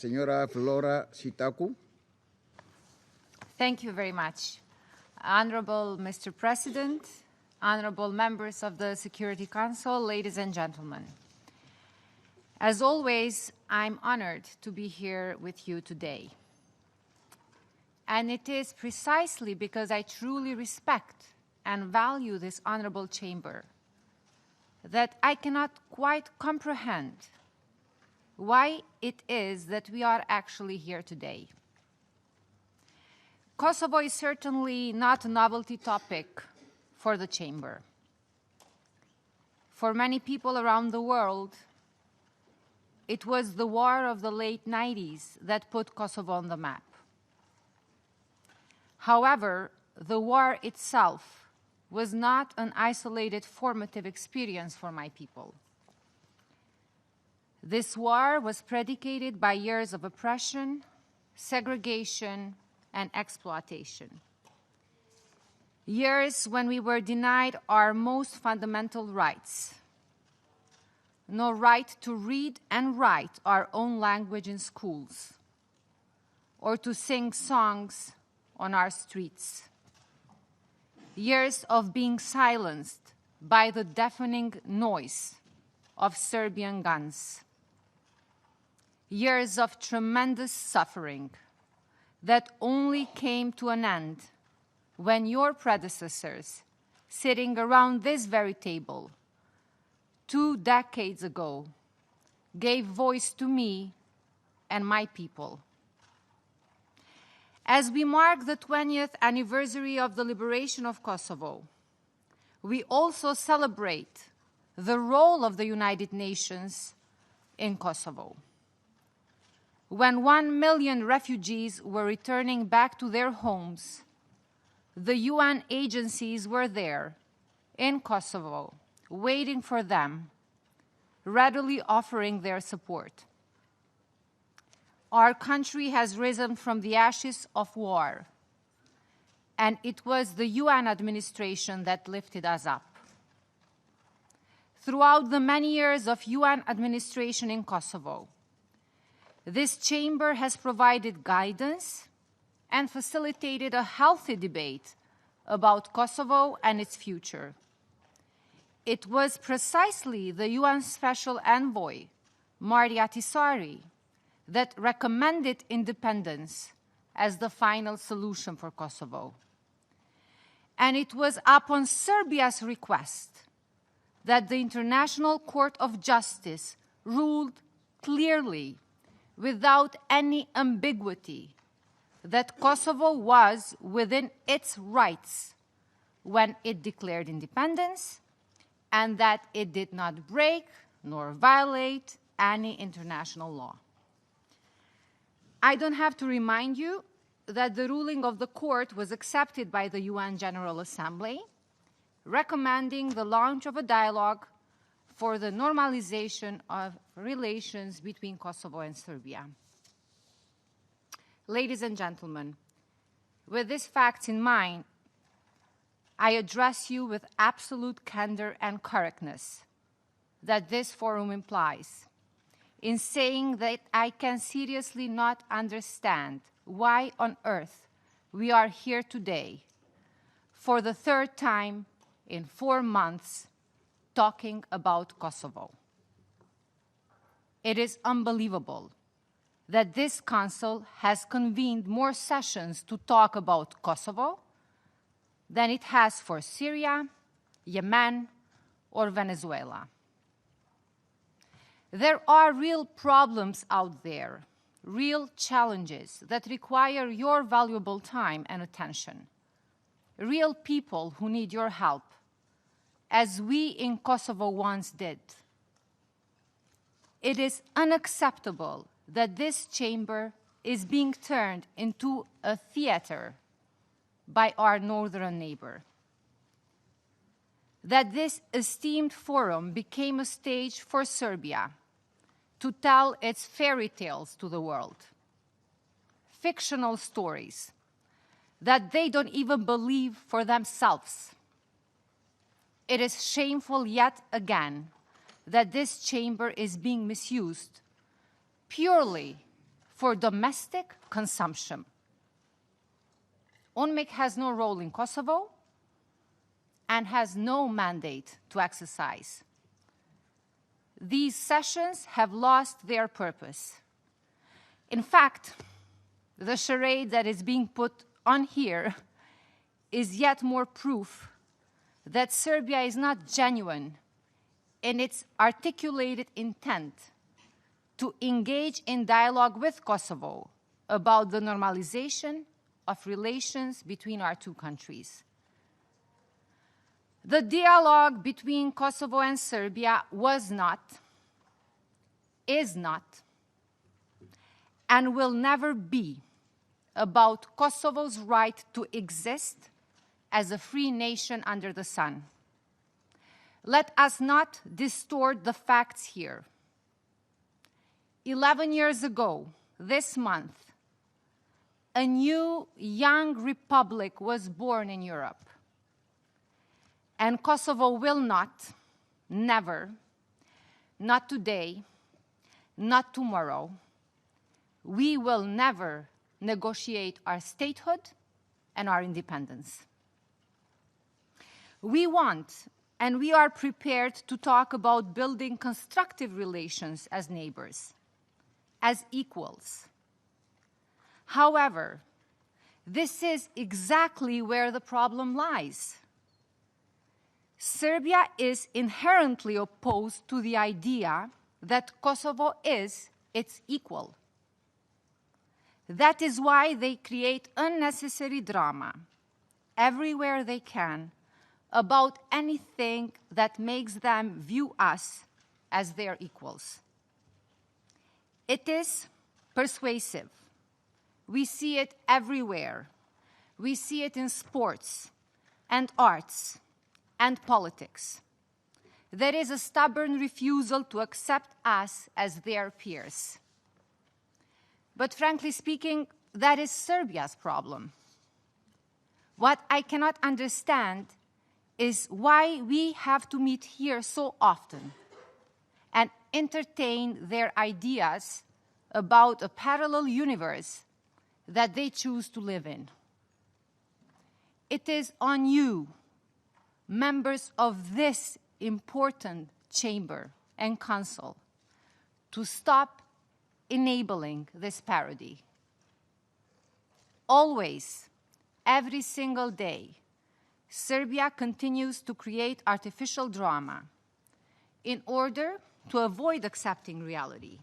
Señora Vlora Çitaku. Thank you very much. Honorable Mr. President, honorable members of the Security Council, ladies and gentlemen. As always, I'm honored to be here with you today. And it is precisely because I truly respect and value this honorable chamber that I cannot quite comprehend why it is that we are actually here today. Kosovo is certainly not a novelty topic for the chamber. For many people around the world, it was the war of the late 90s that put Kosovo on the map. However, the war itself was not an isolated formative experience for my people. This war was predicated by years of oppression, segregation, and exploitation. Years when we were denied our most fundamental rights. No right to read and write our own language in schools, or to sing songs on our streets. Years of being silenced by the deafening noise of Serbian guns. Years of tremendous suffering that only came to an end when your predecessors, sitting around this very table 2 decades ago, gave voice to me and my people. As we mark the 20th anniversary of the liberation of Kosovo, we also celebrate the role of the United Nations in Kosovo. When 1 million refugees were returning back to their homes, the UN agencies were there in Kosovo, waiting for them, readily offering their support. Our country has risen from the ashes of war, and it was the UN administration that lifted us up. Throughout the many years of UN administration in Kosovo, this chamber has provided guidance and facilitated a healthy debate about Kosovo and its future. It was precisely the UN Special Envoy, Marti Ahtisaari, that recommended independence as the final solution for Kosovo. And it was upon Serbia's request that the International Court of Justice ruled clearly, without any ambiguity, that Kosovo was within its rights when it declared independence, and that it did not break nor violate any international law. I don't have to remind you that the ruling of the court was accepted by the UN General Assembly, recommending the launch of a dialogue for the normalization of relations between Kosovo and Serbia. Ladies and gentlemen, with these facts in mind, I address you with absolute candor and correctness that this forum implies, in saying that I can seriously not understand why on earth we are here today for the 3rd time in 4 months talking about Kosovo. It is unbelievable that this council has convened more sessions to talk about Kosovo than it has for Syria, Yemen, or Venezuela. There are real problems out there, real challenges that require your valuable time and attention, real people who need your help, as we in Kosovo once did. It is unacceptable that this chamber is being turned into a theater by our northern neighbor. That this esteemed forum became a stage for Serbia to tell its fairy tales to the world, fictional stories that they don't even believe for themselves. It is shameful yet again that this chamber is being misused purely for domestic consumption. UNMIK has no role in Kosovo and has no mandate to exercise. These sessions have lost their purpose. In fact, the charade that is being put on here is yet more proof that Serbia is not genuine in its articulated intent to engage in dialogue with Kosovo about the normalization of relations between our two countries. The dialogue between Kosovo and Serbia was not, is not, and will never be about Kosovo's right to exist as a free nation under the sun. Let us not distort the facts here. 11 years ago, this month, a new young republic was born in Europe. And Kosovo will not, never, not today, not tomorrow, we will never negotiate our statehood and our independence. We want and we are prepared to talk about building constructive relations as neighbors, as equals. However, this is exactly where the problem lies. Serbia is inherently opposed to the idea that Kosovo is its equal. That is why they create unnecessary drama everywhere they can about anything that makes them view us as their equals. It is persuasive. We see it everywhere. We see it in sports and arts and politics. There is a stubborn refusal to accept us as their peers. But frankly speaking, that is Serbia's problem. What I cannot understand is why we have to meet here so often and entertain their ideas about a parallel universe that they choose to live in. It is on you, members of this important chamber and council, to stop enabling this parody. Always, every single day, Serbia continues to create artificial drama in order to avoid accepting reality.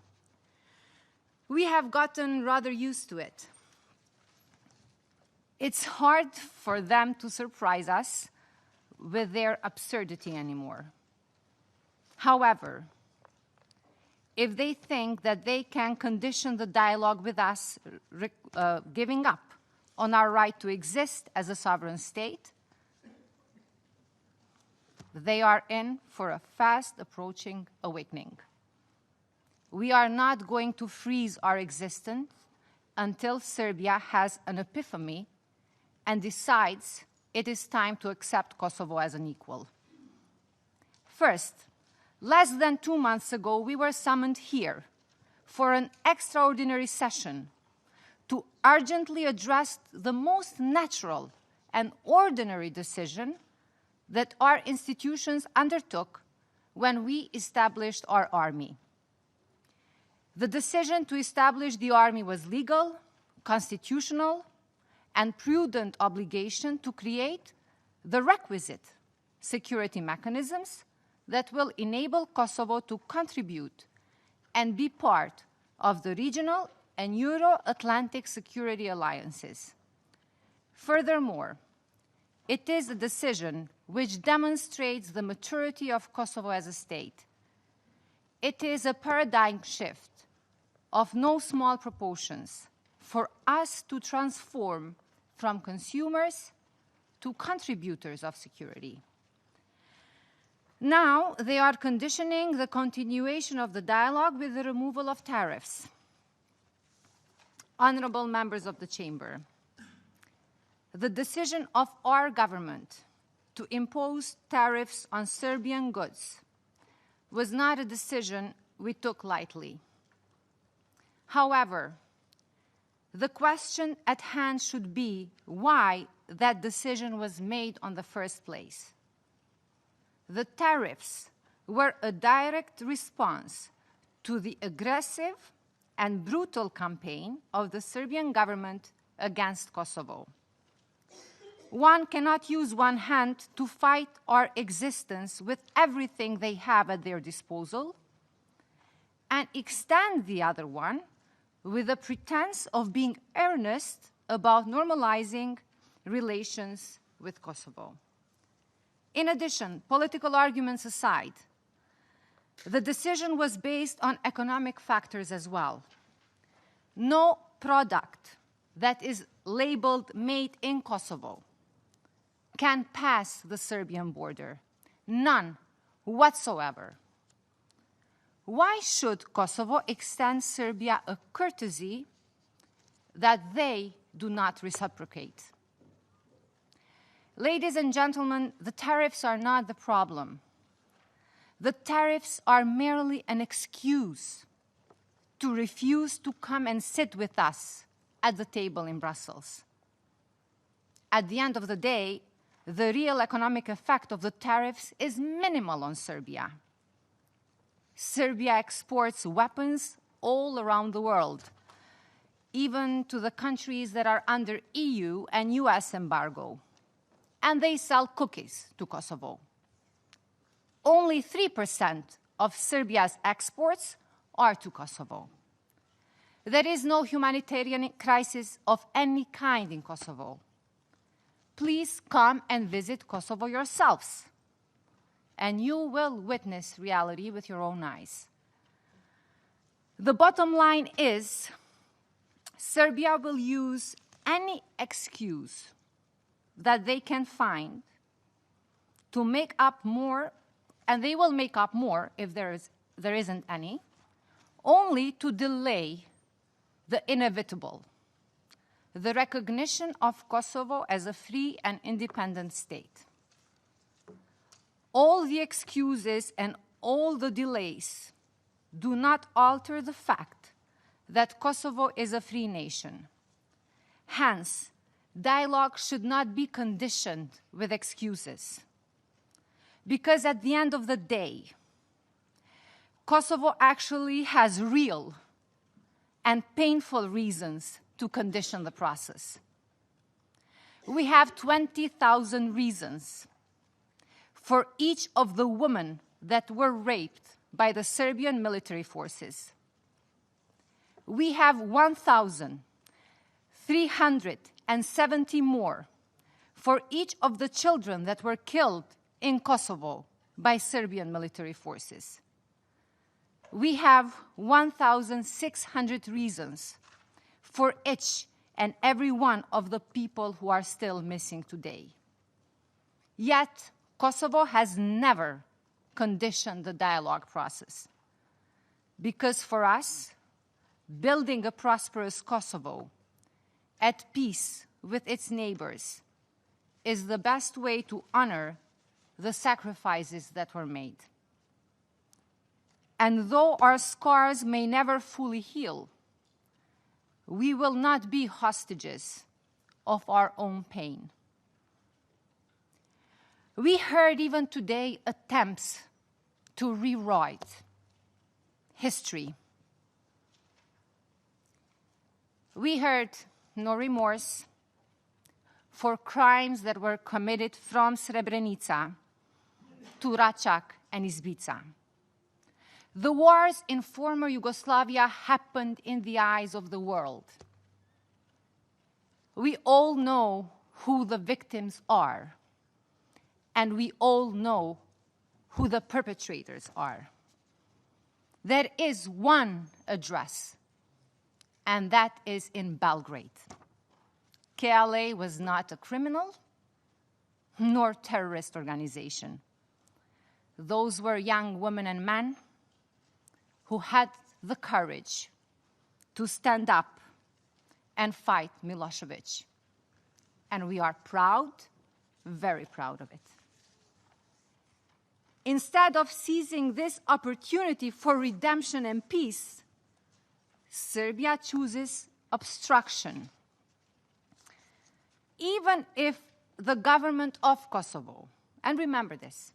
We have gotten rather used to it. It's hard for them to surprise us with their absurdity anymore. However, if they think that they can condition the dialogue with us giving up on our right to exist as a sovereign state, they are in for a fast approaching awakening. We are not going to freeze our existence until Serbia has an epiphany and decides it is time to accept Kosovo as an equal. First, less than 2 months ago, we were summoned here for an extraordinary session to urgently address the most natural and ordinary decision that our institutions undertook when we established our army. The decision to establish the army was legal, constitutional, and prudent obligation to create the requisite security mechanisms that will enable Kosovo to contribute and be part of the regional and Euro-Atlantic security alliances. Furthermore, it is a decision which demonstrates the maturity of Kosovo as a state. It is a paradigm shift of no small proportions for us to transform from consumers to contributors of security. Now, they are conditioning the continuation of the dialogue with the removal of tariffs. Honorable members of the Chamber, the decision of our government to impose tariffs on Serbian goods was not a decision we took lightly. However, the question at hand should be why that decision was made in the first place. The tariffs were a direct response to the aggressive and brutal campaign of the Serbian government against Kosovo. One cannot use one hand to fight our existence with everything they have at their disposal and extend the other one with the pretense of being earnest about normalizing relations with Kosovo. In addition, political arguments aside, the decision was based on economic factors as well. No product that is labeled made in Kosovo can pass the Serbian border. None whatsoever. Why should Kosovo extend Serbia a courtesy that they do not reciprocate? Ladies and gentlemen, the tariffs are not the problem. The tariffs are merely an excuse to refuse to come and sit with us at the table in Brussels. At the end of the day, the real economic effect of the tariffs is minimal on Serbia. Serbia exports weapons all around the world, even to the countries that are under EU and US embargo, and they sell cookies to Kosovo. Only 3% of Serbia's exports are to Kosovo. There is no humanitarian crisis of any kind in Kosovo. Please come and visit Kosovo yourselves, and you will witness reality with your own eyes. The bottom line is, Serbia will use any excuse that they can find to make up more, and they will make up more if there isn't any, only to delay the inevitable, the recognition of Kosovo as a free and independent state. All the excuses and all the delays do not alter the fact that Kosovo is a free nation. Hence, dialogue should not be conditioned with excuses. Because at the end of the day, Kosovo actually has real and painful reasons to condition the process. We have 20,000 reasons for each of the women that were raped by the Serbian military forces. We have 1,370 more for each of the children that were killed in Kosovo by Serbian military forces. We have 1,600 reasons for each and every one of the people who are still missing today. Yet, Kosovo has never conditioned the dialogue process. Because for us, building a prosperous Kosovo at peace with its neighbors is the best way to honor the sacrifices that were made. And though our scars may never fully heal, we will not be hostages of our own pain. We heard even today attempts to rewrite history. We heard no remorse for crimes that were committed from Srebrenica to Račak and Izbica. The wars in former Yugoslavia happened in the eyes of the world. We all know who the victims are, and we all know who the perpetrators are. There is one address, and that is in Belgrade. KLA was not a criminal nor terrorist organization. Those were young women and men who had the courage to stand up and fight Milosevic. And we are proud, very proud of it. Instead of seizing this opportunity for redemption and peace, Serbia chooses obstruction. Even if the government of Kosovo, and remember this,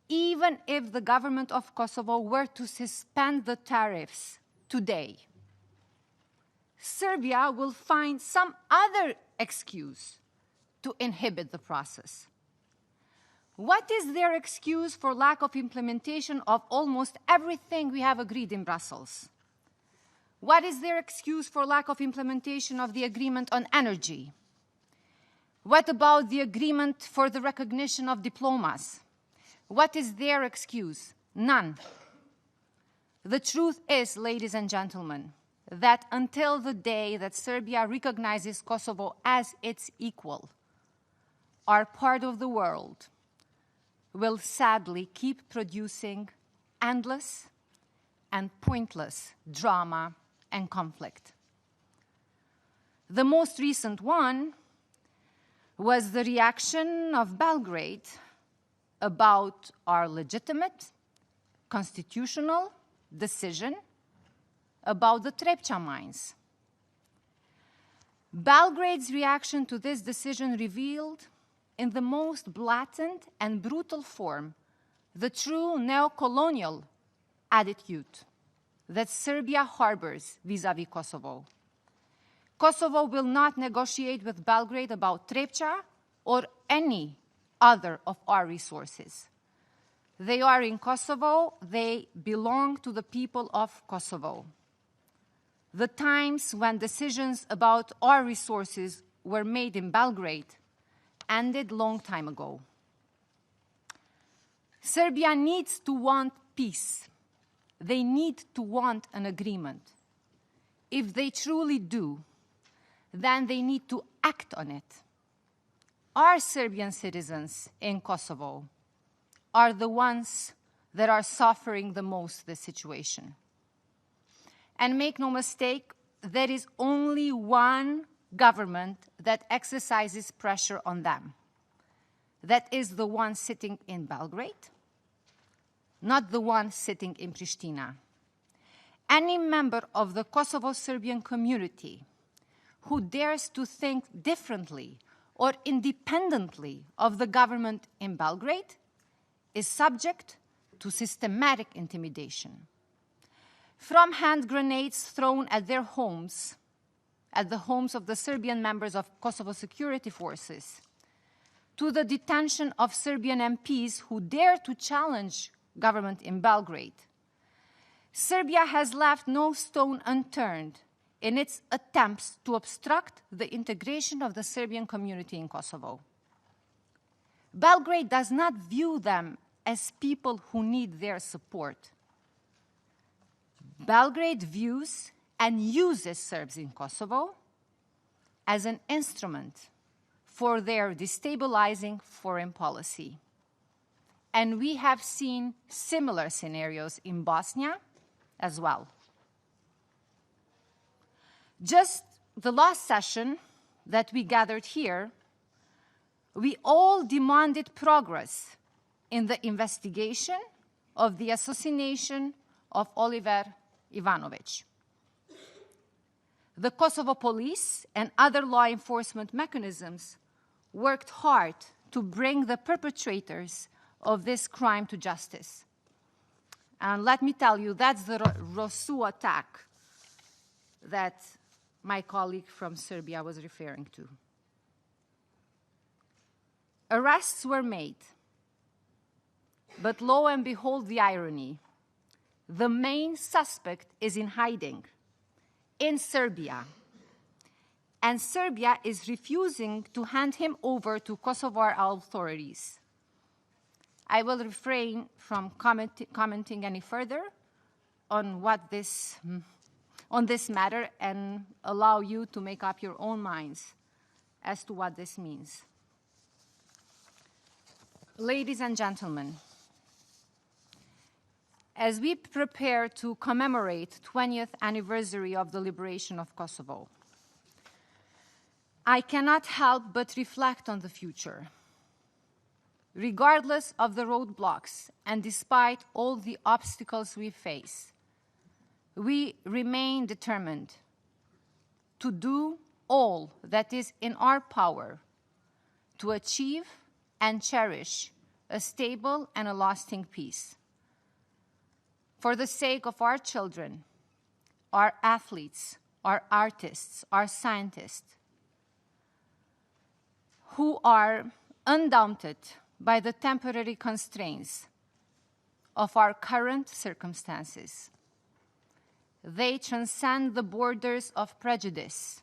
even if the government of Kosovo were to suspend the tariffs today, Serbia will find some other excuse to inhibit the process. What is their excuse for lack of implementation of almost everything we have agreed in Brussels? What is their excuse for lack of implementation of the agreement on energy? What about the agreement for the recognition of diplomas? What is their excuse? None. The truth is, ladies and gentlemen, that until the day that Serbia recognizes Kosovo as its equal, our part of the world will sadly keep producing endless and pointless drama and conflict. The most recent one was the reaction of Belgrade about our legitimate constitutional decision about the Trepča mines. Belgrade's reaction to this decision revealed in the most blatant and brutal form the true neo-colonial attitude that Serbia harbors vis-à-vis Kosovo. Kosovo will not negotiate with Belgrade about Trepča or any other of our resources. They are in Kosovo, they belong to the people of Kosovo. The times when decisions about our resources were made in Belgrade ended long time ago. Serbia needs to want peace. They need to want an agreement. If they truly do, then they need to act on it. Our Serbian citizens in Kosovo are the ones that are suffering the most this situation. And make no mistake, there is only one government that exercises pressure on them. That is the one sitting in Belgrade, not the one sitting in Pristina. Any member of the Kosovo-Serbian community who dares to think differently or independently of the government in Belgrade is subject to systematic intimidation. From hand grenades thrown at their homes, at the homes of the Serbian members of Kosovo security forces, to the detention of Serbian MPs who dare to challenge government in Belgrade, Serbia has left no stone unturned in its attempts to obstruct the integration of the Serbian community in Kosovo. Belgrade does not view them as people who need their support. Belgrade views and uses Serbs in Kosovo as an instrument for their destabilizing foreign policy. And we have seen similar scenarios in Bosnia as well. Just the last session that we gathered here, we all demanded progress in the investigation of the assassination of Oliver Ivanović. The Kosovo police and other law enforcement mechanisms worked hard to bring the perpetrators of this crime to justice. And let me tell you, that's the Rosu attack that my colleague from Serbia was referring to. Arrests were made, but lo and behold the irony. The main suspect is in hiding in Serbia, and Serbia is refusing to hand him over to Kosovar authorities. I will refrain from commenting any further on this matter and allow you to make up your own minds as to what this means. Ladies and gentlemen, as we prepare to commemorate 20th anniversary of the liberation of Kosovo, I cannot help but reflect on the future. Regardless of the roadblocks and despite all the obstacles we face, we remain determined to do all that is in our power to achieve and cherish a stable and a lasting peace. For the sake of our children, our athletes, our artists, our scientists, who are undaunted by the temporary constraints of our current circumstances. They transcend the borders of prejudice,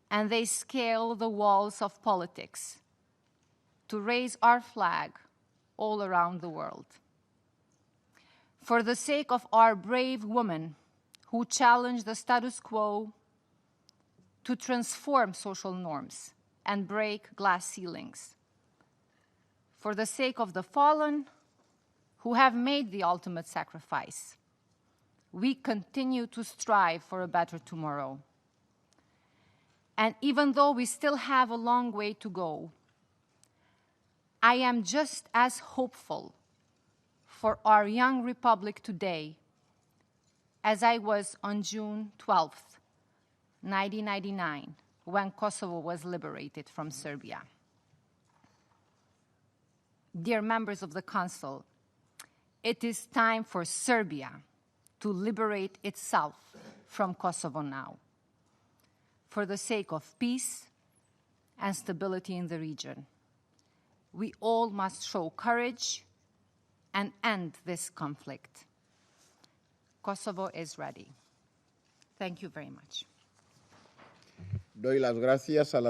and they scale the walls of politics to raise our flag all around the world. For the sake of our brave women who challenge the status quo to transform social norms and break glass ceilings. For the sake of the fallen who have made the ultimate sacrifice, we continue to strive for a better tomorrow. And even though we still have a long way to go, I am just as hopeful for our young republic today as I was on June 12th, 1999, when Kosovo was liberated from Serbia. Dear members of the Council, it is time for Serbia to liberate itself from Kosovo now, for the sake of peace and stability in the region. We all must show courage and end this conflict. Kosovo is ready. Thank you very much. Doy las gracias a la